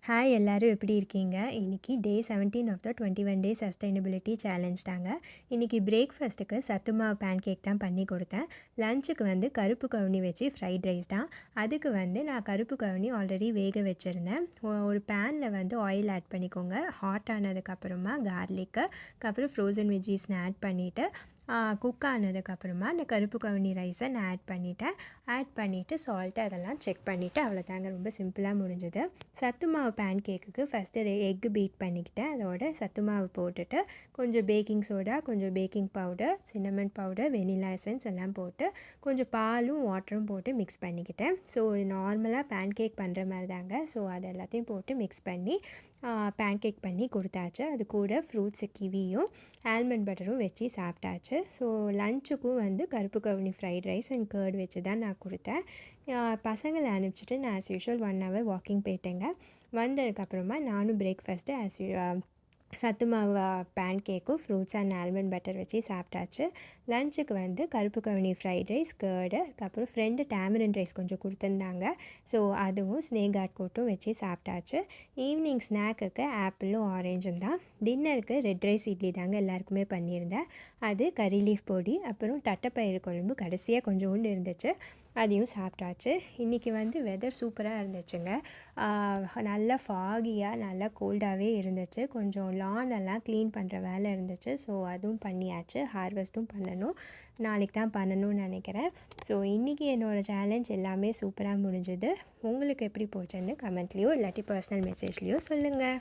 Hi எல்லாரும் எப்படி இருக்கீங்க? இன்னைக்கு day 17 of the 21 day sustainability challenge தாங்க. இன்னைக்கு பிரேக்ஃபாஸ்ட்டுக்கு சத்து மாவு பேன் கேக் தான் பண்ணி கொடுத்தேன். லஞ்சுக்கு வந்து கருப்பு கவுனி வச்சு ஃப்ரைட் ரைஸ் தான். அதுக்கு வந்து நான் கருப்பு கவுனி ஆல்ரெடி வேக வச்சுருந்தேன். ஒரு பேனில் வந்து ஆயில் ஆட் பண்ணிக்கோங்க. ஹாட் ஆனதுக்கப்புறமா கார்லிக்கு, அப்புறம் ஃப்ரோசன் வெஜ்ஜீஸ்னு ஆட் பண்ணிவிட்டு குக் ஆனதுக்கப்புறமா அந்த கருப்பு கவுனி ரைஸை நான் ஆட் பண்ணிவிட்டு சால்ட்டு அதெல்லாம் செக் பண்ணிவிட்டு அவ்வளோதாங்க. ரொம்ப சிம்பிளாக முடிஞ்சது. சத்து மாவு பேன் கேக்குக்கு ஃபஸ்ட்டு எக்கு பீட் பண்ணிக்கிட்டேன். அதோட சத்து மாவு போட்டுட்டு கொஞ்சம் பேக்கிங் சோடா, கொஞ்சம் baking powder, cinnamon powder, vanilla essence எல்லாம் போட்டு கொஞ்சம் பாலும் வாட்டரும் போட்டு மிக்ஸ் பண்ணிக்கிட்டேன். ஸோ நார்மலாக பேன் கேக் பண்ணுற மாதிரி தாங்க. ஸோ அது எல்லாத்தையும் போட்டு மிக்ஸ் பண்ணி பேன் கேக் பண்ணி கொடுத்தாச்சு. அது கூட ஃப்ரூட்ஸு கிவியும் ஆல்மண்ட் பட்டரும் வச்சு சாப்பிட்டாச்சு. ஸோ லஞ்சுக்கும் வந்து கருப்பு கவுனி ஃப்ரைட் ரைஸ் அண்ட் கர்ட் வச்சு தான் நான் கொடுத்தேன். பசங்களை அனுப்பிச்சிட்டு நான் ஆஸ் யூஷுவல் 1 ஹவர் வாக்கிங் போயிட்டேங்க. வந்ததுக்கப்புறமா நானும் பிரேக்ஃபாஸ்ட்டு சத்து மாவு பேன் கேக்கும் ஃப்ரூட்ஸ் அண்ட் ஆல்மண்ட் பட்டர் வச்சு சாப்பிட்டாச்சு. லஞ்சுக்கு வந்து கருப்பு கவுனி ஃப்ரைட் ரைஸ், கர்டு, அதுக்கப்புறம் ஃப்ரெண்டு டேமரின் ரைஸ் கொஞ்சம் கொடுத்துருந்தாங்க. ஸோ அதுவும் ஸ்னேக் ஆட் கூட்டும் வச்சு சாப்பிட்டாச்சு. ஈவினிங் ஸ்நாக்குக்கு ஆப்பிளும் ஆரேஞ்சும் தான். டின்னருக்கு ரெட் ரைஸ் இட்லி தாங்க எல்லாருக்குமே பண்ணியிருந்தேன். அது கறி லீஃப் பொடி, அப்புறம் தட்டைப்பயிறு குழம்பு கடைசியாக கொஞ்சோண்டு இருந்துச்சு, அதையும் சாப்பிட்டாச்சு. இன்றைக்கி வந்து வெதர் சூப்பராக இருந்துச்சுங்க. நல்லா ஃபாகியாக நல்லா கோல்டாகவே இருந்துச்சு. கொஞ்சம் லானெல்லாம் க்ளீன் பண்ணுற வேலை இருந்துச்சு. ஸோ அதுவும் பண்ணியாச்சு. ஹார்வெஸ்ட்டும் பண்ணணும். நாளைக்கு தான் பண்ணணும்னு நினைக்கிறேன். ஸோ இன்றைக்கி என்னோடய சேலஞ்ச் எல்லாமே சூப்பராக முடிஞ்சுது. உங்களுக்கு எப்படி போச்சுன்னு கமெண்ட்லேயோ இல்லாட்டி பர்சனல் மெசேஜ்லேயோ சொல்லுங்கள்.